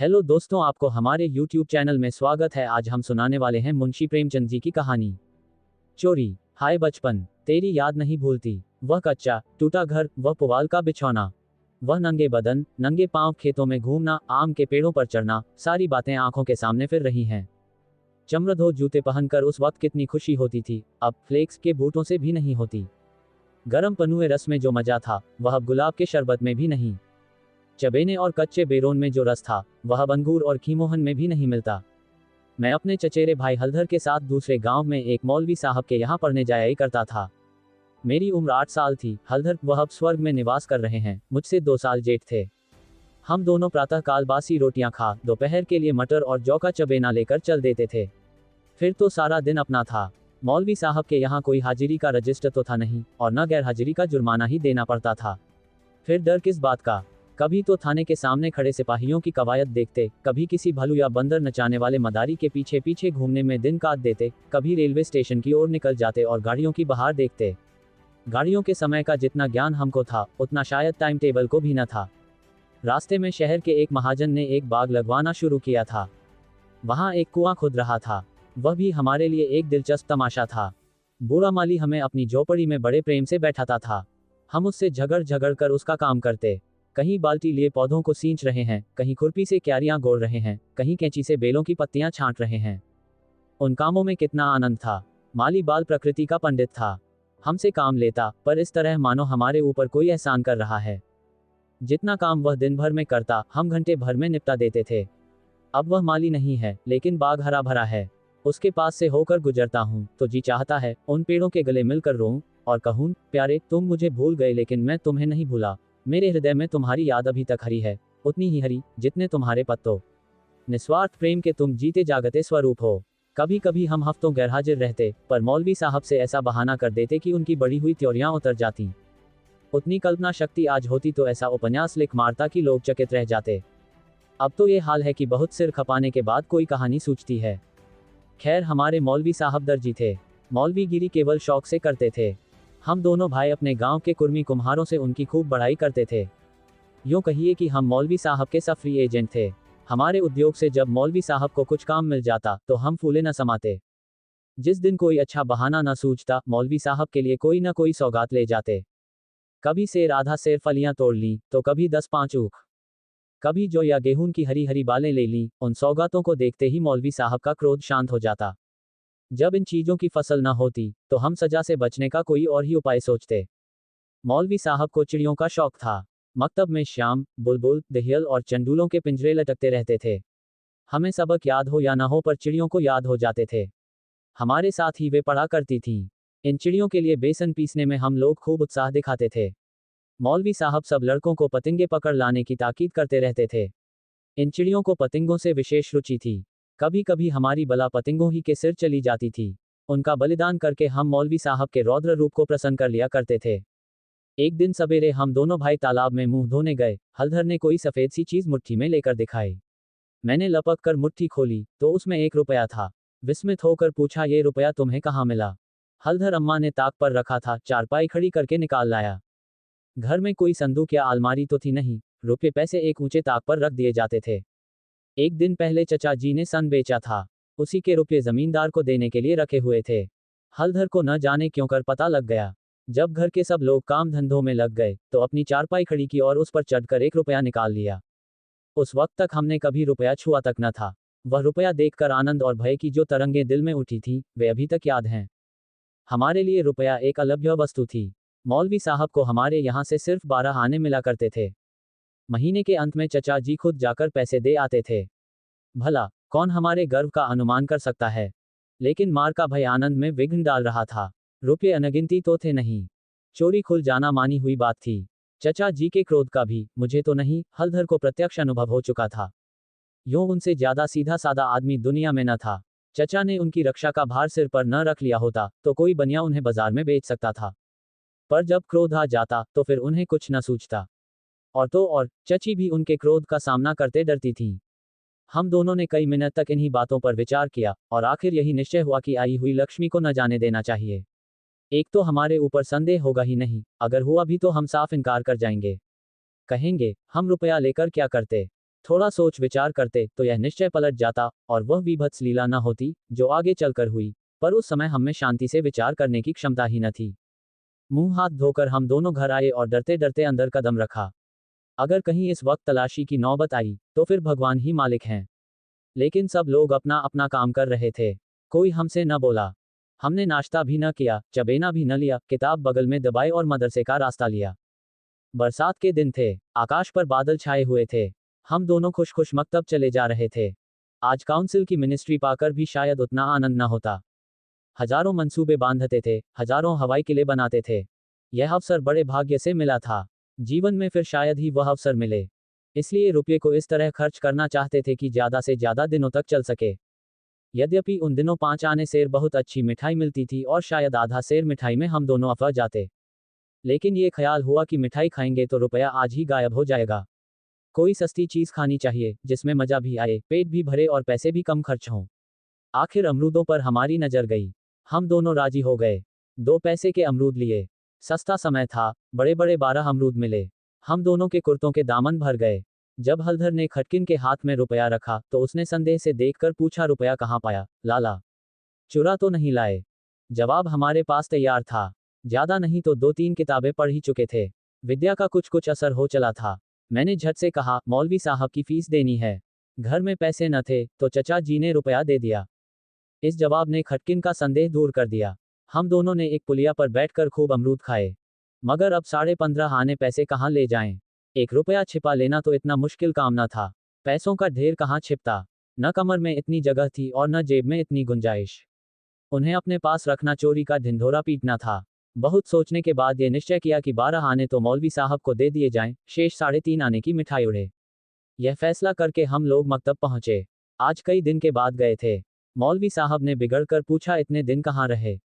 Hello दोस्तों, आपको हमारे YouTube चैनल में स्वागत है। आज हम सुनाने वाले हैं मुंशी प्रेमचंद जी की कहानी चोरी। हाय बचपन, तेरी याद नहीं भूलती। वह कच्चा टूटा घर, वह पुआल का बिछौना, वह नंगे बदन नंगे पांव, खेतों में घूमना, आम के पेड़ों पर चढ़ना, सारी बातें आंखों के सामने फिर रही हैं। चमड़दो जूते पहनकर उस वक्त कितनी खुशी होती थी, अब फ्लेक्स के बूटों से भी नहीं होती। गरम पनुए रस में जो मजा था, वह अब गुलाब के शरबत में भी नहीं। चबेने और कच्चे बेरोन में जो रस था, वह अब अंगूर और खीमोहन में भी नहीं मिलता। मैं अपने चचेरे भाई हलधर के साथ दूसरे गांव में एक मौलवी साहब के यहाँ पढ़ने जाया करता था। मेरी उम्र 8 साल थी। हलधर, वह अब स्वर्ग में निवास कर रहे हैं, मुझसे 2 साल जेठ थे। हम दोनों प्रातःकाल बासी रोटियां खा दोपहर के लिए मटर और जौ का चबेना लेकर चल देते थे। फिर तो सारा दिन अपना था। मौलवी साहब के यहाँ कोई हाजिरी का रजिस्टर तो था नहीं, और न गैर हाजिरी का जुर्माना ही देना पड़ता था। फिर डर किस बात का। कभी तो थाने के सामने खड़े सिपाहियों की कवायद देखते, कभी किसी भलू या बंदर नचाने वाले मदारी के पीछे पीछे घूमने में दिन काट देते, कभी रेलवे स्टेशन की ओर निकल जाते और गाड़ियों की बहार देखते। गाड़ियों के समय का जितना ज्ञान हमको था, उतना शायद टाइम टेबल को भी न था। रास्ते में शहर के एक महाजन ने एक बाग लगवाना शुरू किया था। वहां एक कुआं खुद रहा था। वह भी हमारे लिए एक दिलचस्प तमाशा था। बूढ़ा माली हमें अपनी झोपड़ी में बड़े प्रेम से बैठाता था। हम उससे झगड़ झगड़ कर उसका काम करते। कहीं बाल्टी लिए पौधों को सींच रहे हैं, कहीं खुरपी से क्यारियां गोड़ रहे हैं, कहीं कैंची से बेलों की पत्तियां छांट रहे हैं। उन कामों में कितना आनंद था। माली बाल प्रकृति का पंडित था। हमसे काम लेता, पर इस तरह मानो हमारे ऊपर कोई एहसान कर रहा है। जितना काम वह दिन भर में करता, हम घंटे भर में निपटा देते थे। अब वह माली नहीं है, लेकिन बाग हरा भरा है। उसके पास से होकर गुजरता हूँ तो जी चाहता है उन पेड़ों के गले मिलकर रोऊं और कहूं, प्यारे, तुम मुझे भूल गए लेकिन मैं तुम्हें नहीं भूला। मेरे हृदय में तुम्हारी याद अभी तक हरी है, उतनी ही हरी जितने तुम्हारे पत्तों। निस्वार्थ प्रेम के तुम जीते जागते स्वरूप हो। कभी कभी हम हफ्तों गैरहाजिर रहते, पर मौलवी साहब से ऐसा बहाना कर देते कि उनकी बड़ी हुई त्योरियां उतर जाती। उतनी कल्पना शक्ति आज होती तो ऐसा उपन्यास लिख मारता कि लोग चकित रह जाते। अब तो ये हाल है कि बहुत सिर खपाने के बाद कोई कहानी सूझती है। खैर, हमारे मौलवी साहब दर्जी थे। मौलवीगिरी केवल शौक से करते थे। हम दोनों भाई अपने गांव के कुर्मी कुम्हारों से उनकी खूब बढ़ाई करते थे। यूं कहिए कि हम मौलवी साहब के सफरी एजेंट थे। हमारे उद्योग से जब मौलवी साहब को कुछ काम मिल जाता तो हम फूले न समाते। जिस दिन कोई अच्छा बहाना न सूझता, मौलवी साहब के लिए कोई न कोई सौगात ले जाते। कभी सेर आधा सेर फलियां तोड़ ली, तो कभी 10-5 ऊख, कभी जौ या गेहूं की हरी हरी बालें ले ली। उन सौगातों को देखते ही मौलवी साहब का क्रोध शांत हो जाता। जब इन चीजों की फसल न होती, तो हम सजा से बचने का कोई और ही उपाय सोचते। मौलवी साहब को चिड़ियों का शौक था। मकतब में शाम, बुलबुल, दहियल और चंडूलों के पिंजरे लटकते रहते थे। हमें सबक याद हो या ना हो, पर चिड़ियों को याद हो जाते थे। हमारे साथ ही वे पढ़ा करती थीं। इन चिड़ियों के लिए बेसन पीसने में हम लोग खूब उत्साह दिखाते थे। मौलवी साहब सब लड़कों को पतंगे पकड़ लाने की ताकीद करते रहते थे। इन चिड़ियों को पतंगों से विशेष रुचि थी। कभी कभी हमारी बला पतंगों ही के सिर चली जाती थी। उनका बलिदान करके हम मौलवी साहब के रौद्र रूप को प्रसन्न कर लिया करते थे। एक दिन सवेरे हम दोनों भाई तालाब में मुंह धोने गए। हलधर ने कोई सफेद सी चीज मुट्ठी में लेकर दिखाई। मैंने लपक कर मुट्ठी खोली तो उसमें 1 रुपया था। विस्मित होकर पूछा, ये रुपया तुम्हें कहाँ मिला? हलधर अम्मा ने ताक पर रखा था, चारपाई खड़ी करके निकाल लाया। घर में कोई संदूक या अलमारी तो थी नहीं। रुपये पैसे एक ऊंचे ताक पर रख दिए जाते थे। एक दिन पहले चचा जी ने सन बेचा था। उसी के रुपये जमींदार को देने के लिए रखे हुए थे। हलधर को न जाने क्यों कर पता लग गया। जब घर के सब लोग काम धंधों में लग गए, तो अपनी चारपाई खड़ी की और उस पर चढ़कर 1 रुपया निकाल लिया। उस वक्त तक हमने कभी रुपया छुआ तक न था। वह रुपया देखकर आनंद और भय की जो तरंगें दिल में उठी थी, वे अभी तक याद हैं। हमारे लिए रुपया एक अलभ्य वस्तु थी। मौलवी साहब को हमारे यहाँ से सिर्फ 12 आने मिला करते थे। महीने के अंत में चचा जी खुद जाकर पैसे दे आते थे। भला कौन हमारे गर्व का अनुमान कर सकता है। लेकिन मार का भय आनंद में विघ्न डाल रहा था। रुपये अनगिनती तो थे नहीं। चोरी खुल जाना मानी हुई बात थी। चचा जी के क्रोध का भी, मुझे तो नहीं, हलधर को प्रत्यक्ष अनुभव हो चुका था। यूं उनसे ज्यादा सीधा साधा आदमी दुनिया में न था। चचा ने उनकी रक्षा का भार सिर पर न रख लिया होता, तो कोई बनिया उन्हें बाजार में बेच सकता था। पर जब क्रोध आ जाता, तो फिर उन्हें कुछ न सूझता। और तो और, चची भी उनके क्रोध का सामना करते डरती थीं। हम दोनों ने कई मिनट तक इन्हीं बातों पर विचार किया, और आखिर यही निश्चय हुआ कि आई हुई लक्ष्मी को न जाने देना चाहिए। एक तो हमारे ऊपर संदेह होगा ही नहीं, अगर हुआ भी तो हम साफ इनकार कर जाएंगे। कहेंगे, हम रुपया लेकर क्या करते। थोड़ा सोच विचार करते तो यह निश्चय पलट जाता और वह विभत्स लीला न होती जो आगे चलकर हुई, पर उस समय हम में शांति से विचार करने की क्षमता ही न थी। मुंह हाथ धोकर हम दोनों घर आए और डरते डरते अंदर कदम रखा। अगर कहीं इस वक्त तलाशी की नौबत आई तो फिर भगवान ही मालिक हैं। लेकिन सब लोग अपना अपना काम कर रहे थे। कोई हमसे न बोला। हमने नाश्ता भी न किया, चबेना भी न लिया, किताब बगल में दबाई और मदरसे का रास्ता लिया। बरसात के दिन थे, आकाश पर बादल छाए हुए थे। हम दोनों खुश खुश मकतब चले जा रहे थे। आज काउंसिल की मिनिस्ट्री पाकर भी शायद उतना आनंद न होता। हजारों मंसूबे बांधते थे, हजारों हवाई किले बनाते थे। यह अवसर बड़े भाग्य से मिला था। जीवन में फिर शायद ही वह अवसर मिले। इसलिए रुपये को इस तरह खर्च करना चाहते थे कि ज्यादा से ज्यादा दिनों तक चल सके। यद्यपि उन दिनों 5 आने सेर बहुत अच्छी मिठाई मिलती थी और शायद आधा सेर मिठाई में हम दोनों अफवा जाते। लेकिन ये ख्याल हुआ कि मिठाई खाएंगे तो रुपया आज ही गायब हो जाएगा। कोई सस्ती चीज खानी चाहिए जिसमें मजा भी आए, पेट भी भरे और पैसे भी कम खर्च हों। आखिर अमरूदों पर हमारी नजर गई। हम दोनों राजी हो गए। 2 पैसे के अमरूद लिए। सस्ता समय था, बड़े बड़े 12 अमरूद मिले। हम दोनों के कुर्तों के दामन भर गए। जब हलधर ने खटकिन के हाथ में रुपया रखा तो उसने संदेह से देखकर पूछा, रुपया कहाँ पाया लाला? चुरा तो नहीं लाए? जवाब हमारे पास तैयार था। ज्यादा नहीं तो 2-3 किताबें पढ़ ही चुके थे। विद्या का कुछ कुछ असर हो चला था। मैंने झट से कहा, मौलवी साहब की फीस देनी है। घर में पैसे न थे तो चचा जी ने रुपया दे दिया। इस जवाब ने खटकिन का संदेह दूर कर दिया। हम दोनों ने एक पुलिया पर बैठकर खूब अमरूद खाए। मगर अब 15.5 आने पैसे कहाँ ले जाएं? 1 रुपया छिपा लेना तो इतना मुश्किल काम न था। पैसों का ढेर कहाँ छिपता? न कमर में इतनी जगह थी और न जेब में इतनी गुंजाइश। उन्हें अपने पास रखना चोरी का ढिंढोरा पीटना था। बहुत सोचने के बाद ये निश्चय किया कि 12 आने तो मौलवी साहब को दे दिए जाएं, शेष 3.5 आने की मिठाई उड़े। यह फैसला करके हम लोग मकतब पहुंचे। आज कई दिन के बाद गए थे। मौलवी साहब ने बिगड़कर पूछा, इतने दिन कहाँ रहे?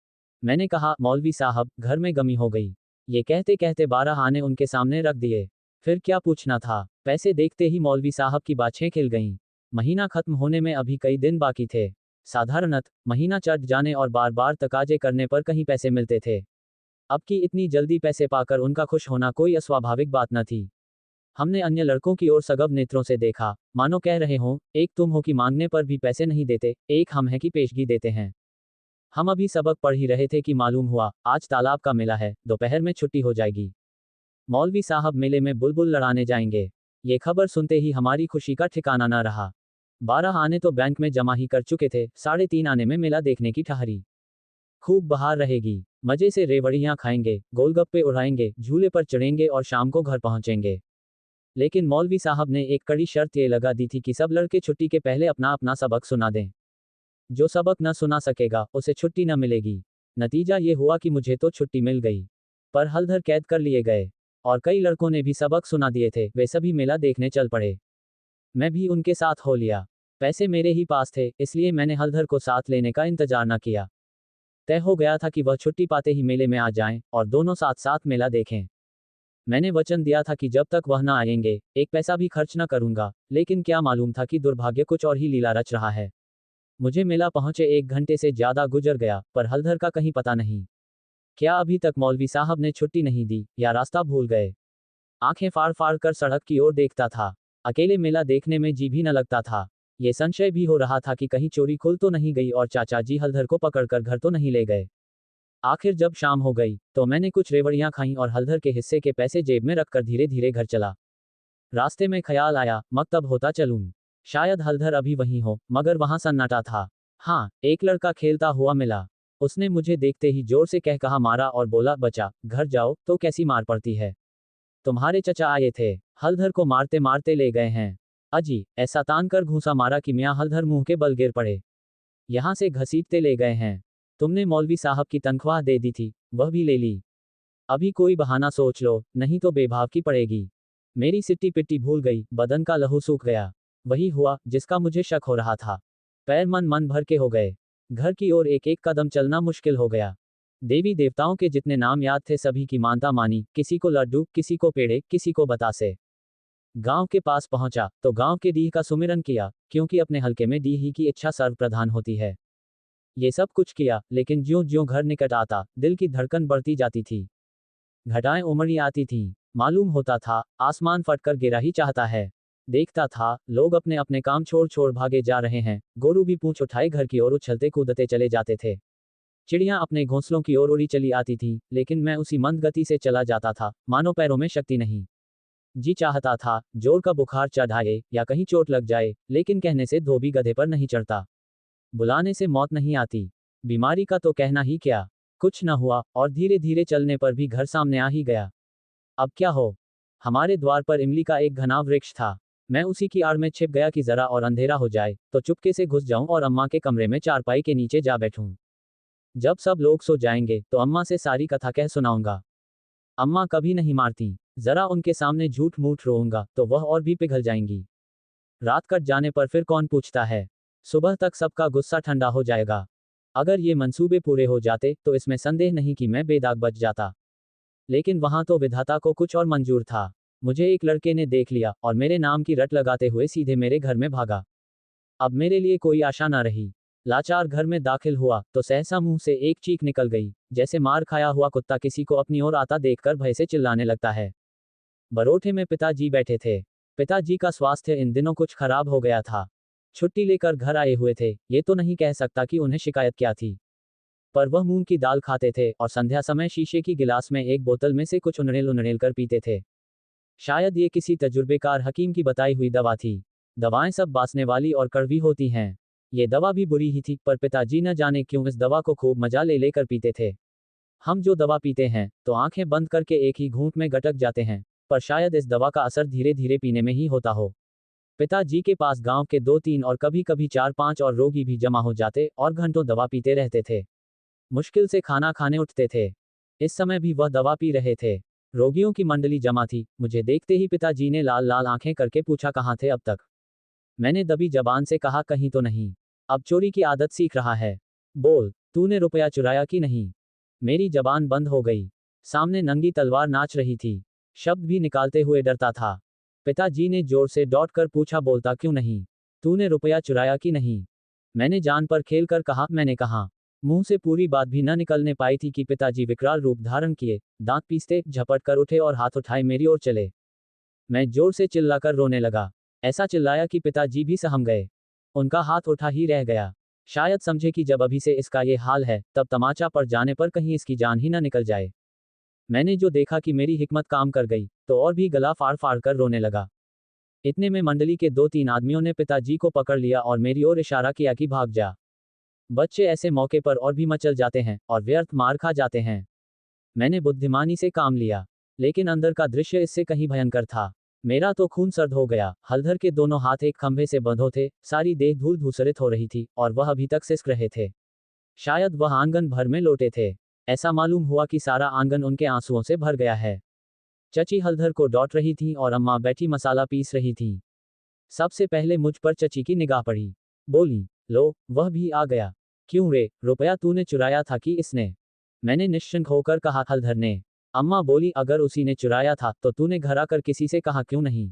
मैंने कहा, मौलवी साहब, घर में गमी हो गई। ये कहते कहते 12 आने उनके सामने रख दिए। फिर क्या पूछना था? पैसे देखते ही मौलवी साहब की बाछें खिल गईं। महीना खत्म होने में अभी कई दिन बाकी थे। साधारणत महीना चढ़ जाने और बार बार तकाजे करने पर कहीं पैसे मिलते थे। अब की इतनी जल्दी पैसे पाकर उनका खुश होना कोई अस्वाभाविक बात न थी। हमने अन्य लड़कों की ओर सगब नेत्रों से देखा, मानो कह रहे हों, एक तुम हो कि मांगने पर भी पैसे नहीं देते, एक हम हैं कि पेशगी देते हैं। हम अभी सबक पढ़ ही रहे थे कि मालूम हुआ, आज तालाब का मेला है, दोपहर में छुट्टी हो जाएगी। मौलवी साहब मेले में बुलबुल लड़ाने जाएंगे। ये खबर सुनते ही हमारी खुशी का ठिकाना न रहा। 12 आने तो बैंक में जमा ही कर चुके थे, 3.5 आने में मेला देखने की ठहरी। खूब बहार रहेगी, मजे से रेवड़ियां खाएंगे, गोलगप्पे उड़ाएंगे, झूले पर चढ़ेंगे और शाम को घर पहुंचेंगे। लेकिन मौलवी साहब ने एक कड़ी शर्त ये लगा दी थी कि सब लड़के छुट्टी के पहले अपना अपना सबक सुना दें। जो सबक न सुना सकेगा उसे छुट्टी न मिलेगी। नतीजा ये हुआ कि मुझे तो छुट्टी मिल गई, पर हलधर कैद कर लिए गए। और कई लड़कों ने भी सबक सुना दिए थे, वे सभी मेला देखने चल पड़े। मैं भी उनके साथ हो लिया। पैसे मेरे ही पास थे, इसलिए मैंने हलधर को साथ लेने का इंतजार न किया। तय हो गया था कि वह छुट्टी पाते ही मेले में आ जाएं और दोनों साथ साथ मेला देखें। मैंने वचन दिया था कि जब तक वह न आएंगे, एक पैसा भी खर्च न करूंगा, लेकिन क्या मालूम था कि दुर्भाग्य कुछ और ही लीला रच रहा है। मुझे मेला पहुंचे 1 घंटे से ज्यादा गुजर गया, पर हलधर का कहीं पता नहीं। क्या अभी तक मौलवी साहब ने छुट्टी नहीं दी, या रास्ता भूल गए? आंखें फाड़ फाड़ कर सड़क की ओर देखता था। अकेले मेला देखने में जी भी न लगता था। ये संशय भी हो रहा था कि कहीं चोरी खुल तो नहीं गई और चाचा जी हलधर को पकड़कर घर तो नहीं ले गए। आखिर जब शाम हो गई तो मैंने कुछ रेवड़ियां खाईं और हलधर के हिस्से के पैसे जेब में रखकर धीरे धीरे घर चला। रास्ते में ख्याल आया, मकतब होता चलूं। शायद हलधर अभी वहीं हो, मगर वहां सन्नाटा था। हाँ, एक लड़का खेलता हुआ मिला। उसने मुझे देखते ही जोर से कह कहा मारा और बोला, बचा, घर जाओ तो कैसी मार पड़ती है। तुम्हारे चचा आए थे, हलधर को मारते मारते ले गए हैं। अजी, ऐसा तान कर घूंसा मारा कि मियाँ हलधर मुंह के बल गिर पड़े। यहां से घसीटते ले गए हैं। तुमने मौलवी साहब की तनख्वाह दे दी थी, वह भी ले ली। अभी कोई बहाना सोच लो, नहीं तो बेभाव की पड़ेगी। मेरी सिट्टी पिट्टी भूल गई, बदन का लहू सूख गया। वही हुआ जिसका मुझे शक हो रहा था। पैर मन मन भर के हो गए। घर की ओर एक एक कदम चलना मुश्किल हो गया। देवी देवताओं के जितने नाम याद थे सभी की मानता मानी, किसी को लड्डू, किसी को पेड़े, किसी को बतासे। गांव के पास पहुंचा तो गांव के डीह का सुमिरन किया, क्योंकि अपने हलके में डीह ही की इच्छा सर्वप्रधान होती है। ये सब कुछ किया, लेकिन ज्यों ज्यों घर निकट आता, दिल की धड़कन बढ़ती जाती थी। घटाएं उमड़ी आती थीं। मालूम होता था, आसमान फटकर गिरा ही चाहता है। देखता था, लोग अपने अपने काम छोड़ छोड़ भागे जा रहे हैं, गोरू भी पूंछ उठाए घर की ओर उछलते कूदते चले जाते थे। चिड़ियां अपने घोंसलों की ओर उड़ी चली आती थीं, लेकिन मैं उसी मंद गति से चला जाता था, मानो पैरों में शक्ति नहीं। जी चाहता था, जोर का बुखार चढ़ाए, या कहीं चोट लग जाए, लेकिन कहने से धोबी गधे पर नहीं चढ़ता। बुलाने से मौत नहीं आती। बीमारी का तो कहना ही क्या। कुछ न हुआ, और धीरे धीरे चलने पर भी घर सामने आ ही गया। अब क्या हो? हमारे द्वार पर इमली का एक घना वृक्ष था। मैं उसी की आड़ में छिप गया कि जरा और अंधेरा हो जाए, तो चुपके से घुस जाऊं और अम्मा के कमरे में चारपाई के नीचे जा बैठूं। जब सब लोग सो जाएंगे, तो अम्मा से सारी कथा कह सुनाऊंगा। अम्मा कभी नहीं मारती। जरा उनके सामने झूठ मूठ रोऊंगा, तो वह और भी पिघल जाएंगी। रात कट जाने पर फिर कौन पूछता है। सुबह तक सबका गुस्सा ठंडा हो जाएगा। अगर ये मंसूबे पूरे हो जाते, तो इसमें संदेह नहीं कि मैं बेदाग बच जाता। लेकिन वहां तो विधाता को कुछ और मंजूर था। मुझे एक लड़के ने देख लिया, और मेरे नाम की रट लगाते हुए सीधे मेरे घर में भागा। अब मेरे लिए कोई आशा न रही। लाचार घर में दाखिल हुआ, तो सहसा मुंह से एक चीख निकल गई, जैसे मार खाया हुआ कुत्ता किसी को अपनी ओर आता देखकर भय से चिल्लाने लगता है। बरोठे में पिताजी बैठे थे। पिताजी का स्वास्थ्य इन दिनों कुछ खराब हो गया था। छुट्टी लेकर घर आए हुए थे। ये तो नहीं कह सकता कि उन्हें शिकायत क्या थी, पर वह मूंग की दाल खाते थे और संध्या समय शीशे की गिलास में एक बोतल में से कुछ उनड़ेल उनड़ेल कर पीते थे। शायद ये किसी तजुर्बेकार हकीम की बताई हुई दवा थी। दवाएं सब बासने वाली और कड़वी होती हैं। ये दवा भी बुरी ही थी, पर पिताजी न जाने क्यों इस दवा को खूब मजा ले लेकर पीते थे। हम जो दवा पीते हैं, तो आंखें बंद करके एक ही घूंट में गटक जाते हैं, पर शायद इस दवा का असर धीरे धीरे पीने में ही होता हो। पिताजी के पास गांव के 2-3 और कभी कभी 4-5 और रोगी भी जमा हो जाते और घंटों दवा पीते रहते थे। मुश्किल से खाना खाने उठते थे। इस समय भी वह दवा पी रहे थे। रोगियों की मंडली जमा थी। मुझे देखते ही पिताजी ने लाल लाल आंखें करके पूछा, कहाँ थे अब तक? मैंने दबी जबान से कहा, कहीं तो नहीं। अब चोरी की आदत सीख रहा है। बोल, तूने रुपया चुराया कि नहीं? मेरी जबान बंद हो गई। सामने नंगी तलवार नाच रही थी। शब्द भी निकालते हुए डरता था। पिताजी ने जोर से डॉट कर पूछा, बोलता क्यों नहीं? तूने रुपया चुराया कि नहीं? मैंने जान पर खेल कर कहा, मैंने कहा। मुंह से पूरी बात भी न निकलने पाई थी कि पिताजी विकराल रूप धारण किए, दांत पीसते झपट कर उठे और हाथ उठाए मेरी ओर चले। मैं जोर से चिल्लाकर रोने लगा। ऐसा चिल्लाया कि पिताजी भी सहम गए। उनका हाथ उठा ही रह गया। शायद समझे कि जब अभी से इसका ये हाल है, तब तमाचा पड़ जाने पर कहीं इसकी जान ही न निकल जाए। मैंने जो देखा कि मेरी हिकमत काम कर गई, तो और भी गला फाड़ फाड़ कर रोने लगा। इतने में मंडली के 2-3 आदमियों ने पिताजी को पकड़ लिया और मेरी ओर इशारा किया कि भाग जा। बच्चे ऐसे मौके पर और भी मचल जाते हैं और व्यर्थ मार खा जाते हैं। मैंने बुद्धिमानी से काम लिया, लेकिन अंदर का दृश्य इससे कहीं भयंकर था। मेरा तो खून सर्द हो गया। हलधर के दोनों हाथ एक खंभे से बंधो थे, सारी देह धूल धूसरित हो रही थी, और वह अभी तक सिसक रहे थे। शायद वह आंगन भर में लोटे थे। ऐसा मालूम हुआ कि सारा आंगन उनके आंसुओं से भर गया है। चची हलधर को डॉट रही थी और अम्मा बैठी मसाला पीस रही थी। सबसे पहले मुझ पर चची की निगाह पड़ी। बोली, लो, वह भी आ गया। क्यों रे, रुपया तूने चुराया था कि इसने? मैंने निश्चिंत होकर कहा, हलधर ने। अम्मा बोली, अगर उसी ने चुराया था, तो तूने घर आकर किसी से कहा क्यों नहीं?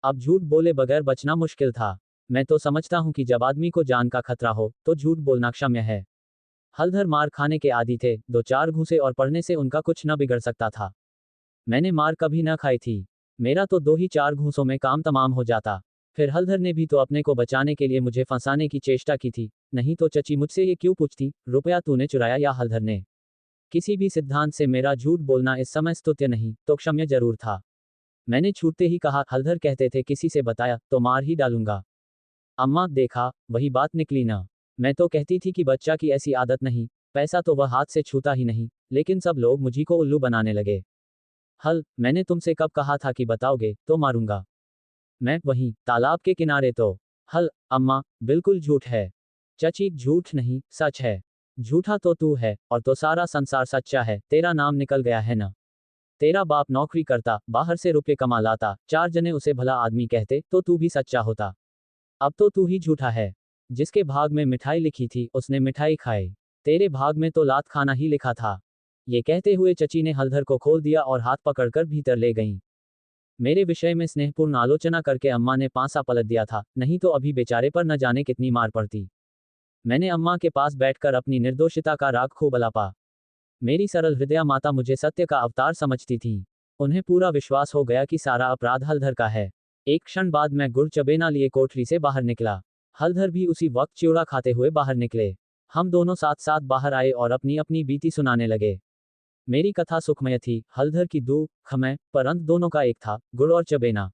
अब झूठ बोले बगैर बचना मुश्किल था। मैं तो समझता हूं कि जब आदमी को जान का खतरा हो, तो झूठ बोलना क्षम्य है। हलधर मार खाने के आदी थे। 2-4 घूंसे और पड़ने से उनका कुछ न बिगड़ सकता था। मैंने मार कभी न खाई थी। मेरा तो 2 ही 4 घूंसों में काम तमाम हो जाता। फिर हलधर ने भी तो अपने को बचाने के लिए मुझे फंसाने की चेष्टा की थी। नहीं तो चची मुझसे ये क्यों पूछती, रुपया तूने चुराया या हलधर ने? किसी भी सिद्धांत से मेरा झूठ बोलना इस समय स्तुत्य नहीं, तो क्षम्य जरूर था। मैंने छूटते ही कहा, हलधर कहते थे किसी से बताया तो मार ही डालूंगा। अम्मा, देखा, वही बात निकली ना। मैं तो कहती थी कि बच्चा की ऐसी आदत नहीं। पैसा तो वह हाथ से छूता ही नहीं, लेकिन सब लोग मुझी को उल्लू बनाने लगे। मैंने तुमसे कब कहा था कि बताओगे तो मारूंगा? मैं वहीं तालाब के किनारे तो। अम्मा, बिल्कुल झूठ है। चची, झूठ नहीं, सच है। झूठा तो तू है, और तो सारा संसार सच्चा है। तेरा नाम निकल गया है ना। तेरा बाप नौकरी करता, बाहर से रुपए कमा लाता, 4 जने उसे भला आदमी कहते, तो तू भी सच्चा होता। अब तो तू ही झूठा है। जिसके भाग में मिठाई लिखी थी, उसने मिठाई खाई। तेरे भाग में तो लात खाना ही लिखा था। ये कहते हुए चची ने हलधर को खोल दिया और हाथ पकड़कर भीतर ले गईं। मेरे विषय में स्नेहपूर्ण आलोचना करके अम्मा ने पांसा पलट दिया था, नहीं तो अभी बेचारे पर न जाने कितनी मार पड़ती। मैंने अम्मा के पास बैठकर अपनी निर्दोषिता का राग खूब अलापा। मेरी सरल हृदया माता मुझे सत्य का अवतार समझती थी। उन्हें पूरा विश्वास हो गया कि सारा अपराध हलधर का है। एक क्षण बाद मैं गुड़ चबेना लिए कोठरी से बाहर निकला। हलधर भी उसी वक्त चिवड़ा खाते हुए बाहर निकले। हम दोनों साथ साथ बाहर आए और अपनी अपनी बीती सुनाने लगे। मेरी कथा सुखमय थी, हलधर की दुख, खमय, पर अंत दोनों का एक था, गुड़ और चबेना।